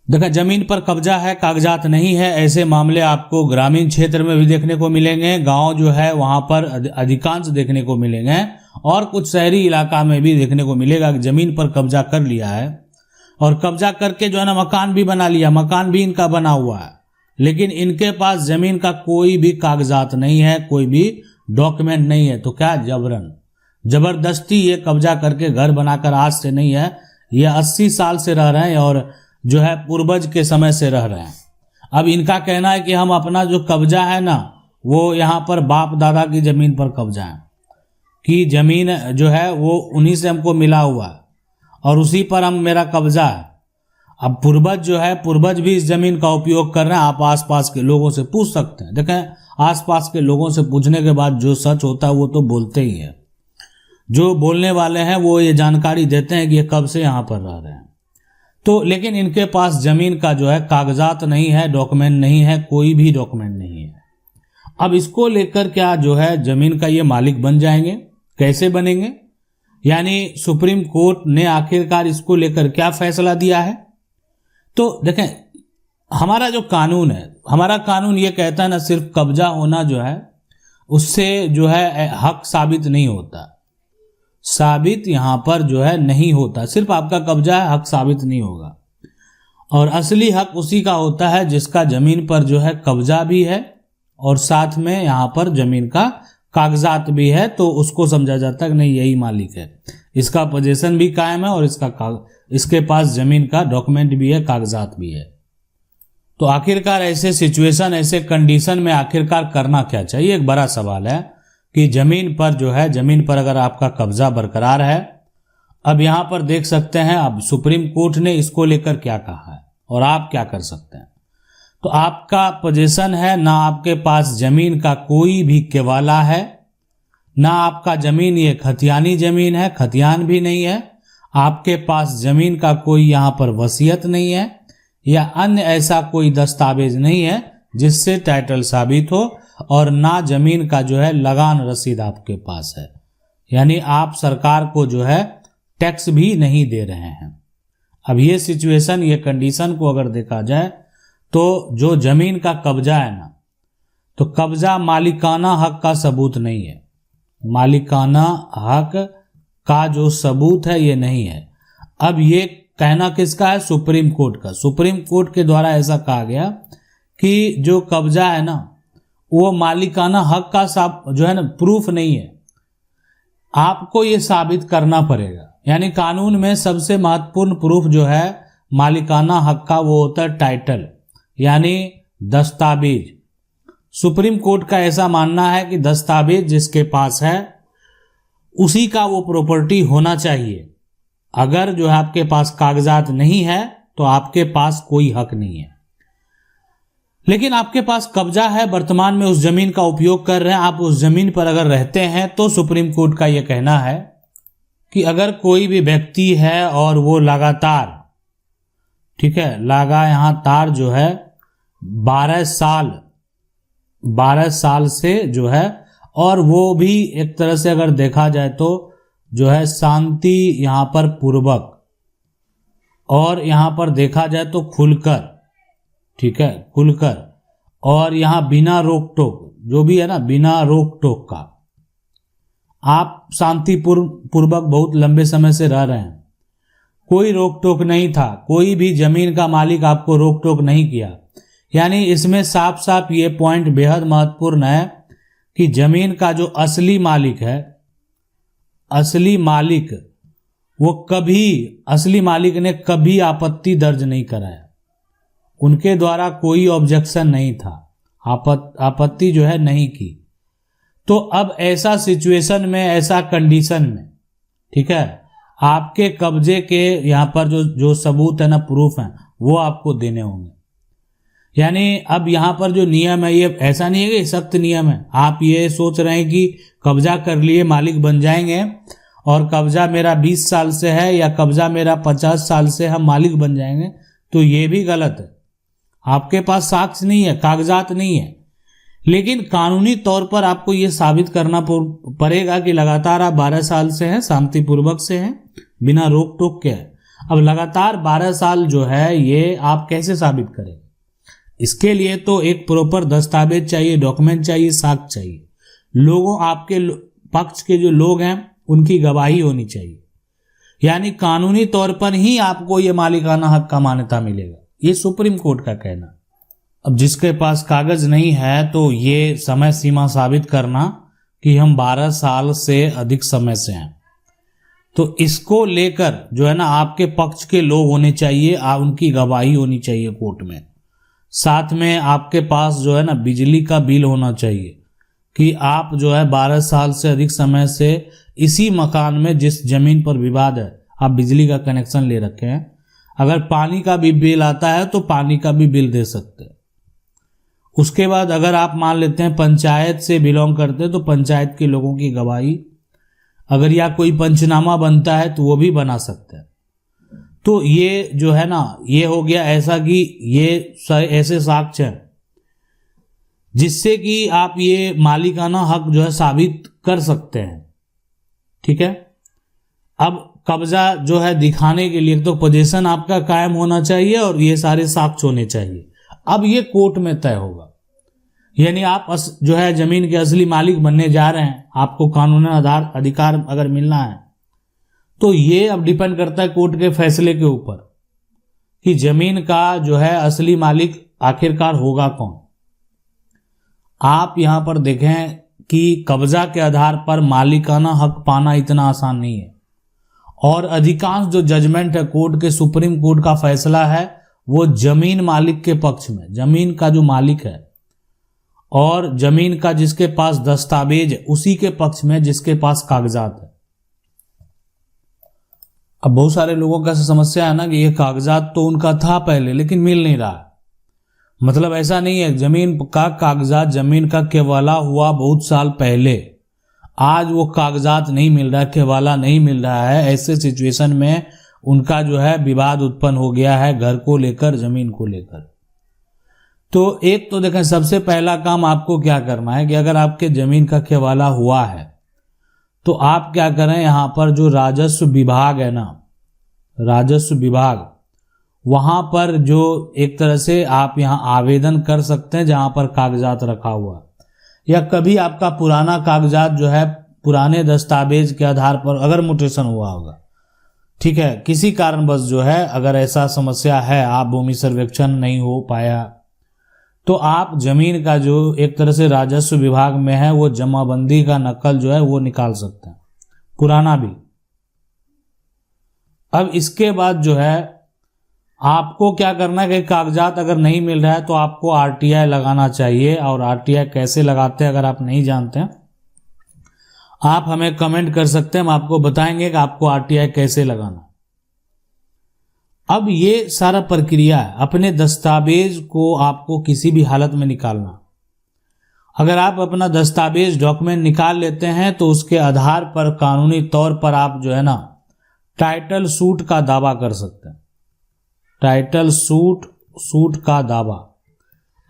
देखा, जमीन पर कब्जा है, कागजात नहीं है, ऐसे मामले आपको ग्रामीण क्षेत्र में भी देखने को मिलेंगे, गांव जो है वहां पर अधिकांश देखने को मिलेंगे, और कुछ शहरी इलाका में भी देखने को मिलेगा कि जमीन पर कब्जा कर लिया है और कब्जा करके जो है ना मकान भी बना लिया, मकान भी इनका बना हुआ है, लेकिन इनके पास जमीन का कोई भी कागजात नहीं है, कोई भी डॉक्यूमेंट नहीं है। तो क्या जबरदस्ती ये कब्जा करके घर बनाकर आज से नहीं है, ये 80 साल से रह रहे हैं और जो है पूर्वज के समय से रह रहे हैं। अब इनका कहना है कि हम अपना जो कब्जा है ना वो यहाँ पर बाप दादा की जमीन पर कब्जा है, कि जमीन जो है वो उन्हीं से हमको मिला हुआ है और उसी पर हम मेरा कब्जा है। अब पूर्वज जो है, पूर्वज भी इस जमीन का उपयोग कर रहे हैं। आप आसपास के लोगों से पूछ सकते हैं, देखें आसपास के लोगों से पूछने के बाद जो सच होता है वो तो बोलते ही है। जो बोलने वाले हैं वो ये जानकारी देते हैं कि ये कब से यहाँ पर रह रहे हैं। तो लेकिन इनके पास जमीन का जो है कागजात नहीं है, डॉक्यूमेंट नहीं है, कोई भी डॉक्यूमेंट नहीं है। अब इसको लेकर क्या जो है जमीन का ये मालिक बन जाएंगे, कैसे बनेंगे? यानी सुप्रीम कोर्ट ने आखिरकार इसको लेकर क्या फैसला दिया है? तो देखें, हमारा जो कानून है, हमारा कानून ये कहता है ना सिर्फ कब्जा होना जो है उससे जो है हक साबित नहीं होता, साबित यहाँ पर जो है नहीं होता। सिर्फ आपका कब्जा है, हक साबित नहीं होगा। और असली हक उसी का होता है जिसका जमीन पर जो है कब्जा भी है और साथ में यहाँ पर जमीन का कागजात भी है, तो उसको समझा जाता है कि नहीं यही मालिक है, इसका पोजीशन भी कायम है और इसके पास जमीन का डॉक्यूमेंट भी है, कागजात भी है। तो आखिरकार ऐसे सिचुएशन, ऐसे कंडीशन में आखिरकार करना क्या चाहिए? एक बड़ा सवाल है कि जमीन पर जो है, जमीन पर अगर आपका कब्जा बरकरार है, अब यहां पर देख सकते हैं अब सुप्रीम कोर्ट ने इसको लेकर क्या कहा है और आप क्या कर सकते हैं। तो आपका पोजीशन है, ना आपके पास जमीन का कोई भी केवाला है, ना आपका जमीन ये खतियानी जमीन है, खतियान भी नहीं है, आपके पास जमीन का कोई यहां पर वसीयत नहीं है या अन्य ऐसा कोई दस्तावेज नहीं है जिससे टाइटल साबित हो, और ना जमीन का जो है लगान रसीद आपके पास है, यानी आप सरकार को जो है टैक्स भी नहीं दे रहे हैं। अब ये सिचुएशन, ये कंडीशन को अगर देखा जाए तो जो जमीन का कब्जा है ना, तो कब्जा मालिकाना हक का सबूत नहीं है, मालिकाना हक का जो सबूत है ये नहीं है। अब ये कहना किसका है? सुप्रीम कोर्ट का। सुप्रीम कोर्ट के द्वारा ऐसा कहा गया कि जो कब्जा है ना वो मालिकाना हक का जो है ना प्रूफ नहीं है, आपको ये साबित करना पड़ेगा। यानी कानून में सबसे महत्वपूर्ण प्रूफ जो है मालिकाना हक का वो होता है टाइटल, यानी दस्तावेज। सुप्रीम कोर्ट का ऐसा मानना है कि दस्तावेज जिसके पास है उसी का वो प्रॉपर्टी होना चाहिए। अगर जो है आपके पास कागजात नहीं है तो आपके पास कोई हक नहीं है। लेकिन आपके पास कब्जा है, वर्तमान में उस जमीन का उपयोग कर रहे हैं, आप उस जमीन पर अगर रहते हैं, तो सुप्रीम कोर्ट का यह कहना है कि अगर कोई भी व्यक्ति है और वो लगातार, ठीक है, लगातार जो है 12 साल से जो है, और वो भी एक तरह से अगर देखा जाए तो जो है शांति यहाँ पर पूर्वक, और यहाँ पर देखा जाए तो खुलकर, ठीक है, खुलकर, और यहाँ बिना रोक टोक, जो भी है ना बिना रोक टोक का, आप शांतिपूर्वक बहुत लंबे समय से रह रहे हैं, कोई रोक टोक नहीं था, कोई भी जमीन का मालिक आपको रोक टोक नहीं किया। यानी इसमें साफ साफ ये पॉइंट बेहद महत्वपूर्ण है कि जमीन का जो असली मालिक है, असली मालिक वो कभी, असली मालिक ने कभी आपत्ति दर्ज नहीं कराया, उनके द्वारा कोई ऑब्जेक्शन नहीं था, आपत्ति जो है नहीं की। तो अब ऐसा सिचुएशन में, ऐसा कंडीशन में, ठीक है, आपके कब्जे के यहाँ पर जो सबूत है ना, प्रूफ है, वो आपको देने होंगे। यानी अब यहाँ पर जो नियम है ये ऐसा नहीं है कि सख्त नियम है। आप ये सोच रहे हैं कि कब्जा कर लिए मालिक बन जाएंगे और कब्जा मेरा 20 साल से है या कब्जा मेरा 50 साल से हम मालिक बन जाएंगे, तो ये भी गलत है। आपके पास साक्ष्य नहीं है, कागजात नहीं है, लेकिन कानूनी तौर पर आपको ये साबित करना पड़ेगा कि लगातार आप 12 साल से हैं, शांतिपूर्वक से हैं, बिना रोक टोक के हैं। अब लगातार 12 साल जो है ये आप कैसे साबित करेंगे? इसके लिए तो एक प्रॉपर दस्तावेज चाहिए, डॉक्यूमेंट चाहिए, साक्ष्य चाहिए। लोगों, आपके पक्ष के जो लोग हैं उनकी गवाही होनी चाहिए, यानी कानूनी तौर पर ही आपको ये मालिकाना हक का मान्यता मिलेगा, ये सुप्रीम कोर्ट का कहना। अब जिसके पास कागज नहीं है तो ये समय सीमा साबित करना कि हम 12 साल से अधिक समय से हैं, तो इसको लेकर जो है ना आपके पक्ष के लोग होने चाहिए, उनकी गवाही होनी चाहिए कोर्ट में। साथ में आपके पास जो है ना बिजली का बिल होना चाहिए कि आप जो है 12 साल से अधिक समय से इसी मकान में, जिस जमीन पर विवाद है, आप बिजली का कनेक्शन ले रखे हैं। अगर पानी का भी बिल आता है तो पानी का भी बिल दे सकते हैं। उसके बाद अगर आप मान लेते हैं पंचायत से बिलोंग करते हैं तो पंचायत के लोगों की गवाही, अगर या कोई पंचनामा बनता है तो वो भी बना सकते हैं। तो ये जो है ना ये हो गया ऐसा कि ये ऐसे साक्ष्य हैं जिससे कि आप ये मालिकाना हक जो है साबित कर सकते हैं। ठीक है। अब कब्जा जो है दिखाने के लिए तो पोजीशन आपका कायम होना चाहिए और ये सारे साक्ष्य होने चाहिए। अब ये कोर्ट में तय होगा, यानी आप जो है जमीन के असली मालिक बनने जा रहे हैं, आपको कानूनी अधिकार अगर मिलना है तो ये अब डिपेंड करता है कोर्ट के फैसले के ऊपर कि जमीन का जो है असली मालिक आखिरकार होगा कौन। आप यहां पर देखें कि कब्जा के आधार पर मालिकाना हक पाना इतना आसान नहीं है, और अधिकांश जो जजमेंट है कोर्ट के, सुप्रीम कोर्ट का फैसला है वो जमीन मालिक के पक्ष में, जमीन का जो मालिक है और जमीन का जिसके पास दस्तावेज है उसी के पक्ष में जिसके पास कागजात है। अब बहुत सारे लोगों का समस्या है ना कि ये कागजात तो उनका था पहले लेकिन मिल नहीं रहा। मतलब ऐसा नहीं है, जमीन का कागजात, जमीन का केवाला हुआ बहुत साल पहले, आज वो कागजात नहीं मिल रहा, केवाला नहीं मिल रहा है। ऐसे सिचुएशन में उनका जो है विवाद उत्पन्न हो गया है घर को लेकर, जमीन को लेकर। तो एक तो देखें, सबसे पहला काम आपको क्या करना है कि अगर आपके जमीन का केवाला हुआ है तो आप क्या करें, यहां पर जो राजस्व विभाग है ना, राजस्व विभाग, वहां पर जो एक तरह से आप यहां आवेदन कर सकते हैं जहां पर कागजात रखा हुआ, या कभी आपका पुराना कागजात जो है पुराने दस्तावेज के आधार पर अगर म्यूटेशन हुआ होगा, ठीक है, किसी कारणवश जो है अगर ऐसा समस्या है, आप भूमि सर्वेक्षण नहीं हो पाया, तो आप जमीन का जो एक तरह से राजस्व विभाग में है वो जमाबंदी का नकल जो है वो निकाल सकते हैं, पुराना भी। अब इसके बाद जो है आपको क्या करना है कि कागजात अगर नहीं मिल रहा है तो आपको आरटीआई लगाना चाहिए। और आरटीआई कैसे लगाते हैं अगर आप नहीं जानते हैं, आप हमें कमेंट कर सकते हैं, हम आपको बताएंगे कि आपको आरटीआई कैसे लगाना। अब ये सारा प्रक्रिया है, अपने दस्तावेज को आपको किसी भी हालत में निकालना। अगर आप अपना दस्तावेज डॉक्यूमेंट निकाल लेते हैं तो उसके आधार पर कानूनी तौर पर आप जो है ना टाइटल सूट का दावा कर सकते हैं। टाइटल सूट का दावा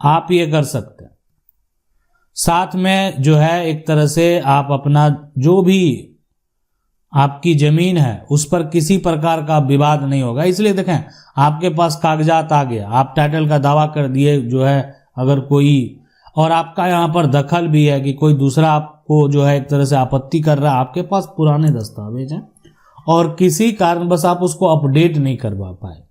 आप ये कर सकते हैं। साथ में जो है एक तरह से आप अपना जो भी आपकी जमीन है उस पर किसी प्रकार का विवाद नहीं होगा। इसलिए देखें, आपके पास कागजात आ गया, आप टाइटल का दावा कर दिए जो है अगर कोई, और आपका यहाँ पर दखल भी है कि कोई दूसरा आपको जो है एक तरह से आपत्ति कर रहा है, आपके पास पुराने दस्तावेज हैं और किसी कारण बस आप उसको अपडेट नहीं करवा पाए,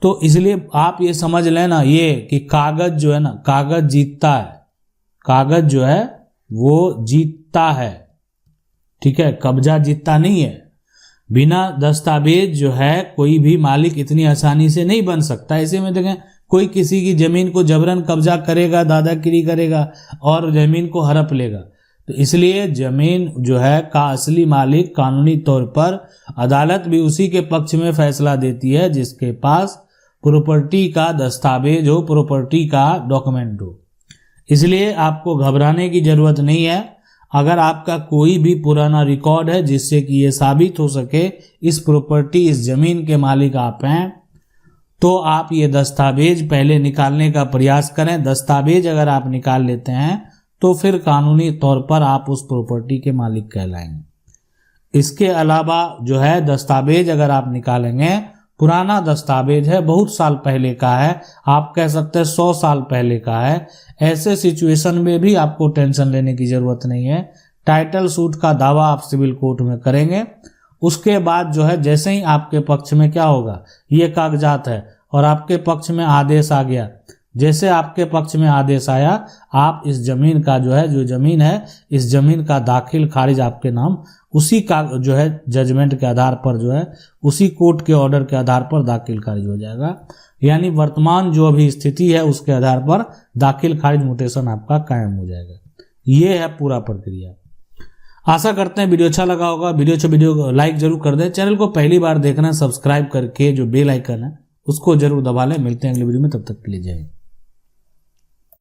तो इसलिए आप ये समझ लेना ये कि कागज जो है ना, कागज जीतता है, कागज जो है वो जीतता है। ठीक है, कब्जा जीतता नहीं है। बिना दस्तावेज जो है कोई भी मालिक इतनी आसानी से नहीं बन सकता। ऐसे में देखें, कोई किसी की जमीन को जबरन कब्जा करेगा, दादागिरी करेगा और जमीन को हड़प लेगा। तो इसलिए जमीन जो है का असली मालिक कानूनी तौर पर अदालत भी उसी के पक्ष में फैसला देती है जिसके पास प्रॉपर्टी का दस्तावेज हो, प्रॉपर्टी का डॉक्यूमेंट हो। इसलिए आपको घबराने की जरूरत नहीं है। अगर आपका कोई भी पुराना रिकॉर्ड है जिससे कि ये साबित हो सके इस प्रॉपर्टी, इस जमीन के मालिक आप हैं, तो आप ये दस्तावेज पहले निकालने का प्रयास करें। दस्तावेज अगर आप निकाल लेते हैं तो फिर कानूनी तौर पर आप उस प्रॉपर्टी के मालिक कहलाएंगे। इसके अलावा जो है दस्तावेज अगर आप निकालेंगे, पुराना दस्तावेज है, बहुत साल पहले का है, आप कह सकते हैं 100 साल पहले का है, ऐसे सिचुएशन में भी आपको टेंशन लेने की जरूरत नहीं है। टाइटल सूट का दावा आप सिविल कोर्ट में करेंगे। उसके बाद जो है जैसे ही आपके पक्ष में क्या होगा, ये कागजात है और आपके पक्ष में आदेश आ गया, जैसे आपके पक्ष में आदेश आया, आप इस जमीन का जो है, जो जमीन है, इस जमीन का दाखिल खारिज आपके नाम उसी का जो है जजमेंट के आधार पर जो है, उसी कोर्ट के ऑर्डर के आधार पर दाखिल खारिज हो जाएगा। यानी वर्तमान जो अभी स्थिति है उसके आधार पर दाखिल खारिज म्यूटेशन आपका कायम हो जाएगा। ये है पूरा प्रक्रिया। आशा करते हैं वीडियो अच्छा लगा होगा। वीडियो को लाइक जरूर कर दें। चैनल को पहली बार देखना है, सब्सक्राइब करके जो बेल आइकन है उसको जरूर दबा लें। मिलते हैं अगली वीडियो में, तब तक के लिए जय हिंद।